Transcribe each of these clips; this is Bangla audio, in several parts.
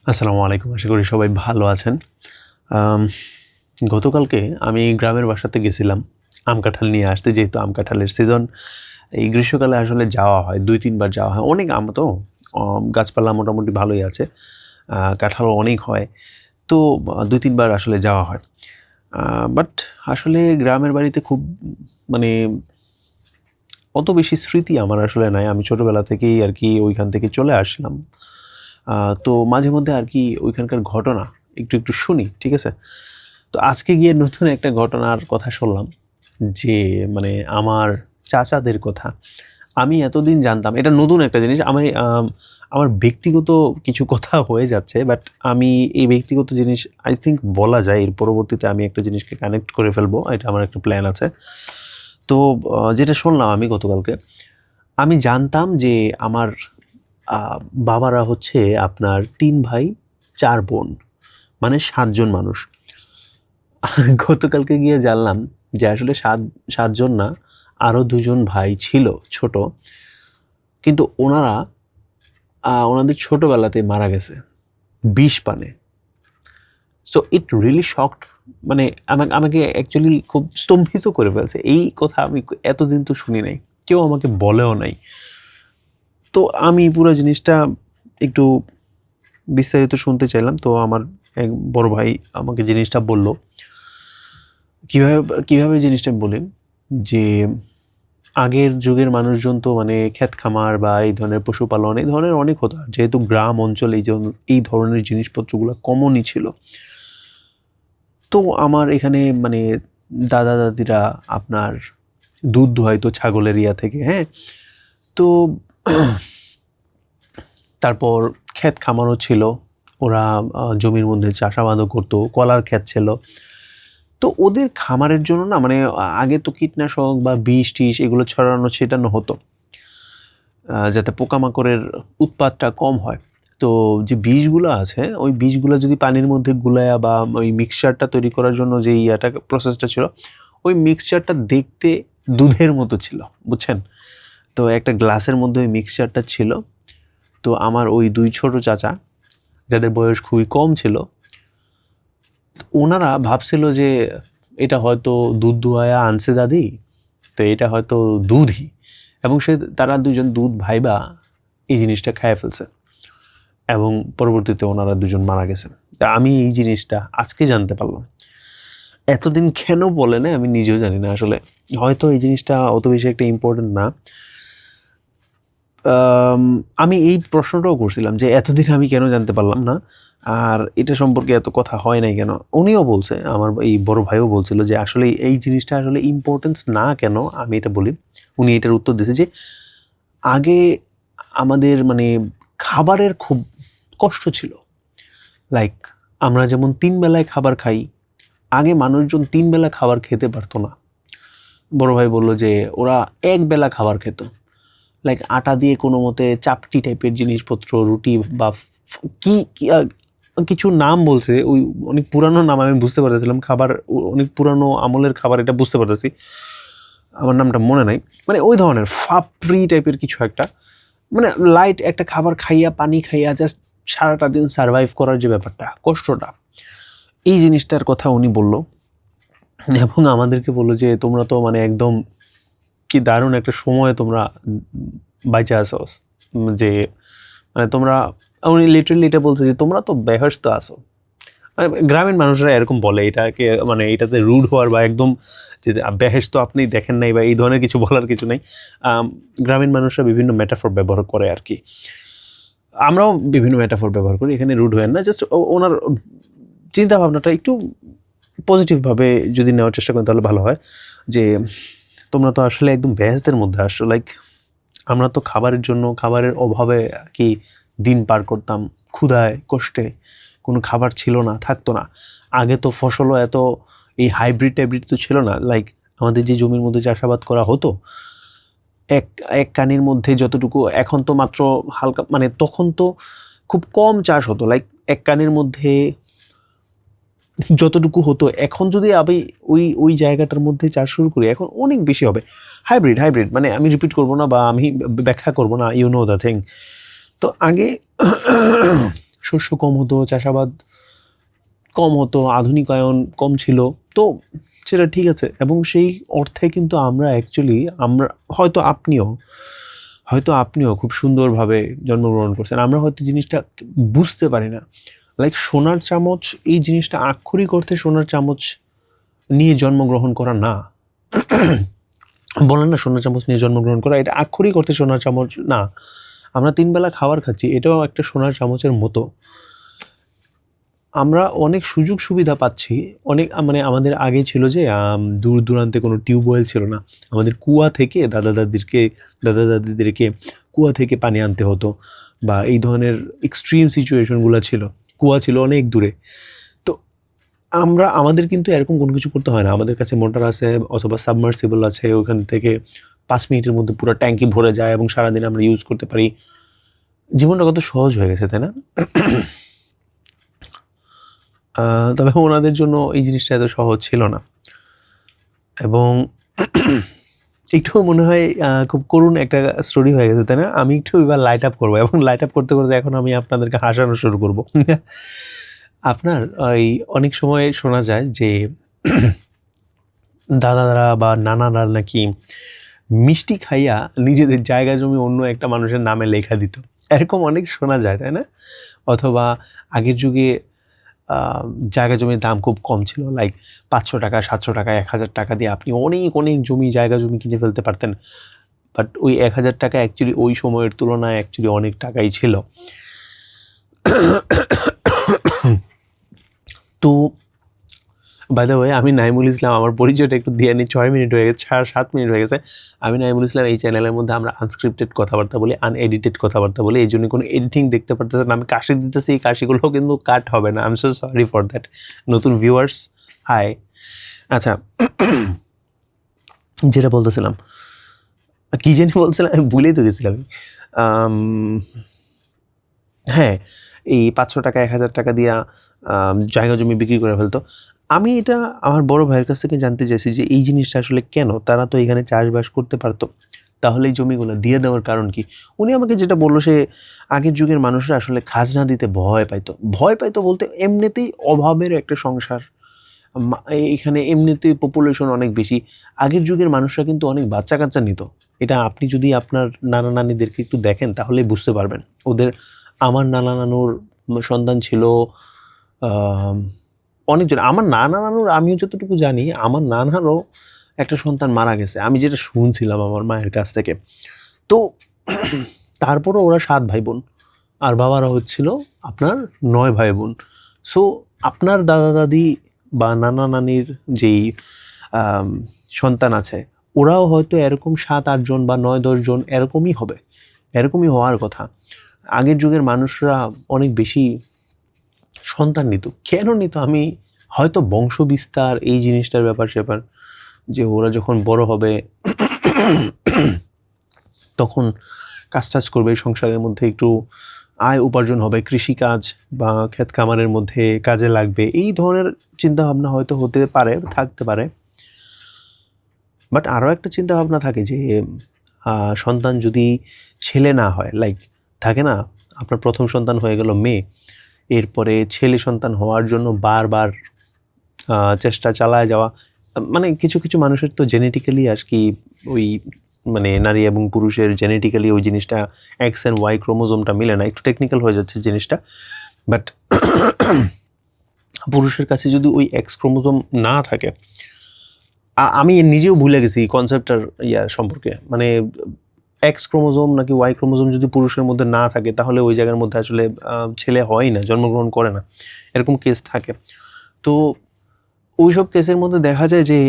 আসসালামু আলাইকুম। আশা করি সবাই ভালো আছেন। আম গতকালকে আমি গ্রামের বাসাতে গেছিলাম আম কাঁঠাল নিয়ে আসতে। যেহেতু আম কাঁঠালের সিজন, এই গ্রীষ্মকালে আসলে যাওয়া হয়, ২-৩ বার যাওয়া হয়। অনেক আম তো, গাছপালা মোটামুটি ভালোই আছে। কাঁঠালও অনেক হয়। তো ২-৩ বার আসলে যাওয়া হয়। বাট আসলে গ্রামের বাড়িতে খুব মানে অত বেশি স্মৃতি আমার আসলে নাই। আমি ছোটোবেলা থেকেই আরকি ওইখান থেকে চলে আসলাম। তো মাঝে মধ্যে আরকি ওইখানকার ঘটনা একটু শুনি, ঠিক আছে? তো আজকে গিয়ে নতুন একটা ঘটনার কথা শুনলাম যে মানে আমার চাচাদের কথা। আমি এতদিন জানতাম এটা নতুন একটা জিনিস। আমার ব্যক্তিগত কিছু কথা হয়ে যাচ্ছে, বাট আমি এই ব্যক্তিগত জিনিস আই থিংক বলা যায়। এর পরবর্তীতে আমি একটা জিনিসকে কানেক্ট করে ফেলবো। এটা আমার একটা প্ল্যান আছে। তো যেটা শুনলাম আমি গতকালকে, আমি জানতাম যে আমার আ বাবারা হচ্ছে আপনার ৩ ভাই ৪ বোন। মানে ৭ জন মানুষ। গতকালকে গিয়ে জানলাম যে আসলে ৭ জন না, আরও ২ জন ভাই ছিল ছোট। কিন্তু ওনাদের ছোটবেলাতেই মারা গেছে বিষপানে। সো ইট রিয়ালি শকড, মানে আমাকে অ্যাকচুয়ালি খুব স্তম্ভিত করে ফেলছে। এই কথা আমি এতদিন তো শুনি নাই। কেউ আমাকে বলেও নাই। তো আমি পুরো জিনিসটা একটু বিস্তারিত শুনতে চাইলাম। তো আমার এক বড় ভাই আমাকে জিনিসটা বলল। কিভাবে কিভাবে জিনিসটা আমি বলি যে আগের যুগের মানুষজন তো মানে ক্ষেত খামার বা এই ধরনের পশুপালন এই ধরনের অনেক হতো। আর যেহেতু গ্রাম অঞ্চলে এই ধরনের জিনিসপত্রগুলো কমনই ছিল। তো আমার এখানে মানে দাদা দাদিরা আপনার দুধ দোহাইতো ছাগলের ইয়া থেকে, হ্যাঁ? তো তারপর ক্ষেত খামারও ছিল। ওরা জমির মধ্যে চাষাবাদও করতো, কলার ক্ষেত ছিল। তো ওদের খামারের জন্য না মানে আগে তো কীটনাশক বা বিষ-টিষ এগুলো ছড়ানো ছিটানো হতো। যাতে পোকামাকড়ের উৎপাতটা কম হয়। তো যে বীজগুলো আছে, ওই বীজগুলো যদি পানির মধ্যে গুলায়া বা ওই মিক্সচারটা তৈরি করার জন্য যে প্রসেসটা ছিল, ওই মিক্সচারটা দেখতে দুধের মতো ছিল, বুঝছেন? তো একটা গ্লাসের মধ্যে ওই মিক্সচারটা ছিল। তো আমার ওই ২ ছোট চাচা, যাদের বয়স খুবই কম ছিল, ওনারা ভাবছিল যে এটা হয়তো দুধ দুহায়া আনছে দাদি, তো এটা হয়তো দুধই। এবং তারা ২ জন দুধ ভাইবা এই জিনিসটা খাইয়া ফেলছে এবং পরবর্তীতে ওনারা ২ জন মারা গেছেন। তা আমি এই জিনিসটা আজকে জানতে পারলাম। এতদিন কেন বলে নাই আমি নিজেও জানি না আসলে। হয়তো এই জিনিসটা অত বেশি একটা ইম্পর্টেন্ট না। আমি এই প্রশ্নটাও করছিলাম যে এতদিন আমি কেন জানতে পারলাম না, আর এটা সম্পর্কে এত কথা হয় নাই কেন? উনিও বলছে, আমার এই বড় ভাইও বলছিল যে আসলে এই জিনিসটা আসলে ইম্পর্টেন্স না কেন আমি এটা বলি। উনি এটার উত্তর দিয়েছে যে আগে আমাদের মানে খাবারের খুব কষ্ট ছিল। লাইক আমরা যেমন ৩ বেলায় খাবার খাই, আগে মানুষজন ৩ বেলা খাবার খেতে পারতো না। বড় ভাই বলল যে ওরা ১ বেলা খাবার খেত। লাইক আটা দিয়ে কোনো মতে চাপটি টাইপের জিনিসপত্র, রুটি বা কি কিছু নাম বলছে, ওই অনেক পুরানো নাম আমি বুঝতে পারতেছিলাম। খাবার অনেক পুরানো আমলের খাবার, এটা বুঝতে পারতেছি। আমার নামটা মনে নাই। মানে ওই ধরনের ফাপড়ি টাইপের কিছু একটা, মানে লাইট একটা খাবার খাইয়া, পানি খাইয়া জাস্ট সারাটা দিন সারভাইভ করার যে ব্যাপারটা, কষ্টটা, এই জিনিসটার কথা উনি বলল। এবং আমাদেরকে বললো যে তোমরা তো মানে একদম কি দারুণ একটা সময় তোমরা বাইচা আসো, যে মানে তোমরা, উনি লিটারেলি এটা বলছে যে তোমরা তো বেহেশতে আসো। মানে গ্রামীণ মানুষরা এরকম বলে এটাকে, মানে এটাতে রুড হওয়ার বা একদম যে বেহেশত আপনি দেখেন নাই বা এই ধরনের কিছু বলার কিছু নেই। গ্রামীণ মানুষরা বিভিন্ন মেটাফর ব্যবহার করে আর কি। আমরাও বিভিন্ন মেটাফর ব্যবহার করি, এখানে রুড হয়েন না। জাস্ট ওনার চিন্তা ভাবনাটা একটু পজিটিভভাবে যদি নেওয়ার চেষ্টা করেন তাহলে ভালো হয়। যে তোমরা তো আসলে একদম বেহেশতের মধ্যে আসছো। লাইক আমরা তো খাবারের জন্য, খাবারের অভাবে কি দিন পার করতাম, ক্ষুধায় কষ্টে। কোনো খাবার ছিল না, থাকতো না। আগে তো ফসলও এত এই হাইব্রিড টাইব্রিড তো ছিল না। লাইক আমাদের যে জমির মধ্যে চাষাবাদ করা হতো, এক এক কানির মধ্যে যতটুকু, এখন তো মাত্র হালকা, মানে তখন তো খুব কম চাষ হতো। লাইক এক কানির মধ্যে যতটুকু হতো, এখন যদি আমি ওই জায়গাটার মধ্যে চাষ শুরু করি, এখন অনেক বেশি হবে। হাইব্রিড মানে আমি রিপিট করব না বা আমি ব্যাখ্যা করব না, ইউ নো দ্য থিং। তো আগে শস্য কম হতো, চাষাবাদ কম হতো, আধুনিকায়ন কম ছিল, তো সেটা ঠিক আছে। এবং সেই অর্থে কিন্তু আমরা অ্যাকচুয়ালি হয়তো আপনিও খুব সুন্দরভাবে জন্মগ্রহণ করছেন, আমরা হয়তো জিনিসটা বুঝতে পারি না। লাইক সোনার চামচ, এই জিনিসটা আক্ষরিক অর্থে সোনার চামচ নিয়ে জন্মগ্রহণ করা না। বলেন না সোনার চামচ নিয়ে জন্মগ্রহণ করা, এটা আক্ষরিক অর্থে সোনার চামচ না। আমরা 3 বেলা খাবার খাচ্ছি, এটাও একটা সোনার চামচের মতো। আমরা অনেক সুযোগ সুবিধা পাচ্ছি, অনেক মানে আমাদের আগে ছিল যে দূর দূরান্তে কোনো টিউবওয়েল ছিল না, আমাদের কুয়া থেকে দাদা দাদিদেরকে কুয়া থেকে পানি আনতে হতো, বা এই ধরনের এক্সট্রিম সিচুয়েশনগুলো ছিল, কুয়া ছিল অনেক দূরে। তো আমাদের কিন্তু এরকম কোনো কিছু করতে হয় না, আমাদের কাছে মোটর আছে অথবা সাবমার্সিবল আছে, ওখান থেকে 5 মিনিটের মধ্যে পুরো ট্যাঙ্কি ভরে যায় এবং সারাদিন আমরা ইউজ করতে পারি। জীবনটা কত সহজ হয়ে গেছে, তাই না? তবে ওনাদের জন্য এই জিনিসটা এত সহজ ছিল না, এবং একটু মনে হয় খুব করুণ একটা স্টোরি হয়ে গেছে, তাই না? আমি একটু এবার লাইট আপ করবো, এবং লাইট আপ করতে করতে এখন আমি আপনাদেরকে হাসানো শুরু করব। আপনার ওই অনেক সময় শোনা যায় যে দাদারা বা নানারা নাকি মিষ্টি খাইয়া নিজেদের জায়গা জমি অন্য একটা মানুষের নামে লেখা দিত, এরকম অনেক শোনা যায়, তাই না? অথবা আগের যুগে জায়গা জমির দাম খুব কম ছিল, লাইক 500 টাকা, 700 টাকা, 1000 টাকা দিয়ে আপনি অনেক অনেক জায়গা জমি কিনে ফেলতে পারতেন। বাট ওই 1000 টাকা অ্যাকচুয়ালি ওই সময়ের তুলনায় অ্যাকচুয়ালি অনেক টাকাই ছিল। তো বাই দ্য ওয়ে, আমি নাইমুল ইসলাম, আমার পরিচয়টা একটু দিয়ে নিই। 6 মিনিট হয়ে গেছে, 7 মিনিট হয়ে গেছে। আমি নাইমুল ইসলাম, এই চ্যানেলের মধ্যে আমরা আনস্ক্রিপ্টেড কথাবার্তা বলি, আনএডিটেড কথাবার্তা বলি, এই জন্য কোনো এডিটিং দেখতে পারতেছেন না। আমি কাশি দিতেছি, এই কাশিগুলোও কিন্তু কাট হবে না। I am so sorry for that. নতুন ভিউয়ার্স, হাই। আচ্ছা, যেটা বলতেছিলাম, কী জানি বলছিলাম, আমি ভুলেই তো গেছিলাম। হ্যাঁ, এই 500 টাকা 1000 টাকা দিয়া জায়গা জমি বিক্রি করে ফেলতো। আমি এটা আমার বড় ভাইয়ের কাছ থেকে জানতে চাইছি যে এই জিনিসটা আসলে কেন, তারা তো এখানে চাষবাস করতে পারতো, তাহলে এই জমিগুলো দিয়ে দেওয়ার কারণ কি? উনি আমাকে যেটা বললো, সে আগের যুগের মানুষরা আসলে খাজনা দিতে ভয় পাইতো বলতে এমনিতেই অভাবের একটা সংসার, এখানে এমনিতেই পপুলেশন অনেক বেশি। আগের যুগের মানুষরা কিন্তু অনেক বাচ্চা কাচ্চা নিত, এটা আপনি যদি আপনার নানা নানিদেরকে একটু দেখেন তাহলেই বুঝতে পারবেন। আমার নানা নানুর সন্তান ছিল অনেকজন। আমার নানা নানুর, আমিও যতটুকু জানি, আমার নানারও একটা সন্তান মারা গেছে, আমি যেটা শুনছিলাম আমার মায়ের কাছ থেকে। তো তারপরও ওরা 7 ভাই বোন, আর বাবারা হচ্ছিল আপনার 9 ভাই বোন। সো আপনার দাদা দাদি বা নানা নানির যেই সন্তান আছে, ওরাও হয়তো এরকম 7-8 জন বা 9-10 জন এরকমই হওয়ার কথা। আগের যুগের মানুষরা অনেক বেশি সন্তান নিত। কেন নিত? আমি হয়তো বংশ বিস্তার, এই জিনিসটার ব্যাপার যে ওরা যখন বড় হবে তখন কাজ করবে, সংসারের মধ্যে একটু আয় উপার্জন হবে, কৃষিকাজ বা ক্ষেত খামারের মধ্যে কাজে লাগবে, এই ধরনের চিন্তাভাবনা হয়তো থাকতে পারে। বাট আরও একটা চিন্তাভাবনা থাকে যে সন্তান যদি ছেলে না হয়, লাইক থাকে না, আপনার প্রথম সন্তান হয়ে গেল মেয়ে, এরপরে ছেলে সন্তান হওয়ার জন্য বারবার চেষ্টা চালায় যাওয়া। মানে কিছু কিছু মানুষের তো জেনেটিক্যালি আর কি, ওই মানে নারী এবং পুরুষের জেনেটিক্যালি ওই জিনিসটা এক্স অ্যান্ড ওয়াই ক্রোমোজোমটা মিলে না, একটু টেকনিক্যাল হয়ে যাচ্ছে জিনিসটা। বাট পুরুষের কাছে যদি ওই এক্স ক্রোমোজোম না থাকে, আমি নিজেও ভুলে গেছি কনসেপ্টটার সম্পর্কে, মানে এক্স ক্রোমোজোম নাকি ওয়াই ক্রোমোজোম যদি পুরুষের মধ্যে না থাকে তাহলে ওই জায়গার মধ্যে আসলে ছেলে হয় না, জন্মগ্রহণ করে না, এরকম কেস থাকে। তো ওই সব কেসের মধ্যে দেখা যায় যে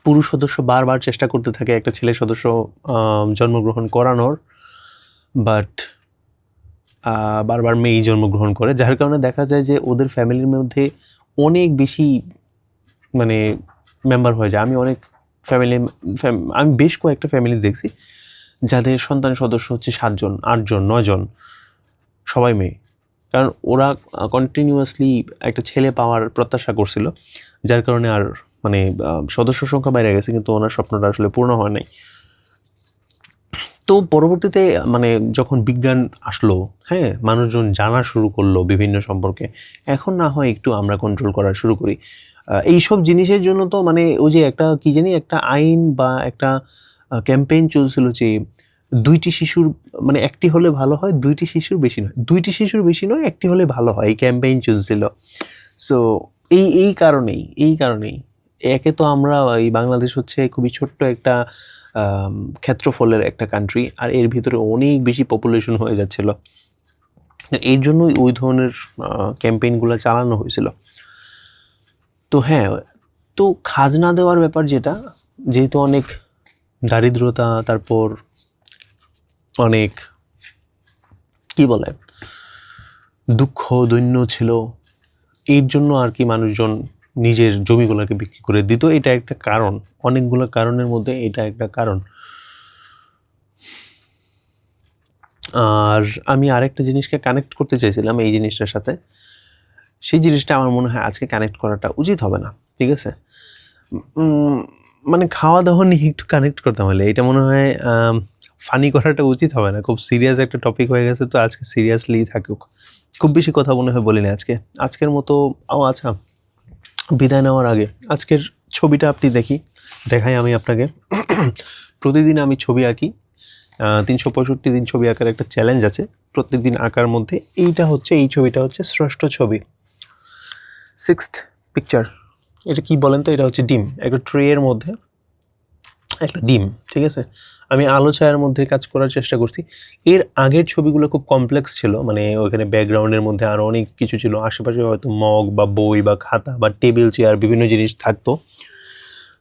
পুরুষ সদস্য বারবার চেষ্টা করতে থাকে একটা ছেলে সদস্য জন্মগ্রহণ করানোর, বাট বারবার মেয়েই জন্মগ্রহণ করে, যার কারণে দেখা যায় যে ওদের ফ্যামিলির মধ্যে অনেক বেশি মানে মেম্বার হয়ে যায়। আমি বেশ কয়েকটা ফ্যামিলি দেখছি যাদের সন্তান সদস্য হচ্ছে 7 জন, 8 জন, 9 জন, সবাই মেয়ে। কারণ ওরা কন্টিনিউয়াসলি একটা ছেলে পাওয়ার প্রত্যাশা করছিল, যার কারণে আর মানে সদস্য সংখ্যা বেড়ে গেছে, কিন্তু ওনার স্বপ্নটা আসলে পূর্ণ হয় নাই। তো পরবর্তীতে মানে যখন বিজ্ঞান আসলো, হ্যাঁ, মানুষজন জানা শুরু করলো বিভিন্ন সম্পর্কে, এখন না হয় একটু আমরা কন্ট্রোল করা শুরু করি। এইসব জিনিসের জন্য তো মানে ওই যে একটা কি জানি একটা আইন বা একটা ক্যাম্পেইন চলছিল যে 2টি শিশুর মানে একটি হলে ভালো হয়, 2টি শিশুর বেশি নয়, 2টি শিশুর বেশি নয়, একটি হলে ভালো হয়, এই ক্যাম্পেইন চলছিল। সো এই কারণেই একে তো আমরা এই বাংলাদেশ হচ্ছে খুবই ছোট্ট একটা ক্ষেত্রফলের একটা কান্ট্রি, আর এর ভিতরে অনেক বেশি পপুলেশন হয়ে যাচ্ছিল। এর জন্যই ওই ধরনের ক্যাম্পেইনগুলো চালানো হয়েছিল। তো হ্যাঁ, তো খাজনা দেওয়ার ব্যাপার যেটা, যেহেতু অনেক দারিদ্রতা, তারপর অনেক কি বলে দুঃখ দৈন্য ছিল, এর জন্য আর কি মানুষজন নিজের জমিগুলোকে বিক্রি করে দিত। এটা একটা কারণ, অনেকগুলো কারণের মধ্যে এটা একটা কারণ। আর আমি আরেকটা জিনিসকে কানেক্ট করতে চাইছিলাম এই জিনিসটার সাথে, সেই জিনিসটা আমার মনে হয় আজকে কানেক্ট করাটা উচিত হবে না, ঠিক আছে? মানে খাওয়া দাওয়া নিয়ে একটু কানেক্ট করতে হলে এটা মনে হয় ফানি করাটা উচিত হবে না, খুব সিরিয়াস একটা টপিক হয়ে গেছে, তো আজকে সিরিয়াসলি থাকুক। খুব বেশি কথা মনে হয় বলি না আজকের মতো। আচ্ছা, বিদায় নেওয়ার আগে আজকের ছবিটা আপনি দেখাই আমি আপনাকে। প্রতিদিন আমি ছবি আঁকি, 365 দিন ছবি আঁকার একটা চ্যালেঞ্জ আছে, প্রত্যেক দিন আঁকার মধ্যে এই ছবিটা হচ্ছে ষষ্ঠ ছবি, 6th পিকচার। এটা কি বলেন তো? এটা হচ্ছে ডিম, একটা ট্রে এর মধ্যে একটা ডিম, ঠিক আছে? আমি আলো ছায়ার মধ্যে কাজ করার চেষ্টা করছি। এর আগের ছবিগুলো খুব কমপ্লেক্স ছিল, মানে ওইখানে ব্যাকগ্রাউন্ডের মধ্যে আরও অনেক কিছু ছিল, আশেপাশে হয়তো মগ বা বই বা খাতা বা টেবিল চেয়ার বিভিন্ন জিনিস থাকতো।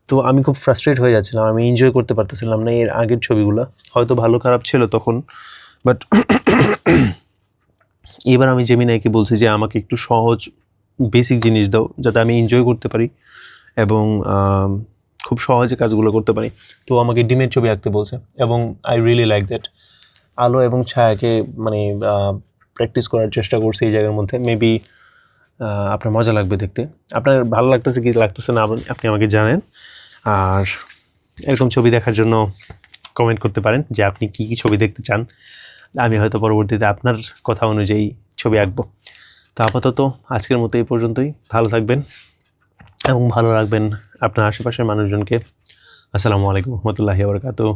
তো আমি খুব ফ্রাস্ট্রেট হয়ে যাচ্ছিলাম, আমি এনজয় করতে পারতেছিলাম না এর আগের ছবিগুলো। হয়তো ভালো খারাপ ছিল তখন, বাট এবার আমি জেমিনাইকে বলছি যে আমাকে একটু সহজ বেসিক জিনিস দাও, যাতে আমি এনজয় করতে পারি এবং খুব সহজে কাজগুলো করতে পারি। তো আমাকে ডিমের ছবি আঁকতে বলছে, এবং আই রিয়েলি লাইক দ্যাট। আলো এবং ছায়াকে মানে প্র্যাকটিস করার চেষ্টা করছি এই জায়গার মধ্যে। মেবি আপনার মজা লাগবে দেখতে। আপনার ভালো লাগতেছে কি লাগতেছে না আপনি আমাকে জানেন। আর এরকম ছবি দেখার জন্য কমেন্ট করতে পারেন যে আপনি কী কী ছবি দেখতে চান, আমি হয়তো পরবর্তীতে আপনার কথা অনুযায়ী ছবি আঁকবো। তো আপাতত আজকের মতো এই পর্যন্তই। ভালো থাকবেন এবং ভালো রাখবেন আপনার আশেপাশের মানুষজনকে। আসসালামু আলাইকুম রহমতুল্লাহি ওয়া বারাকাতুহু।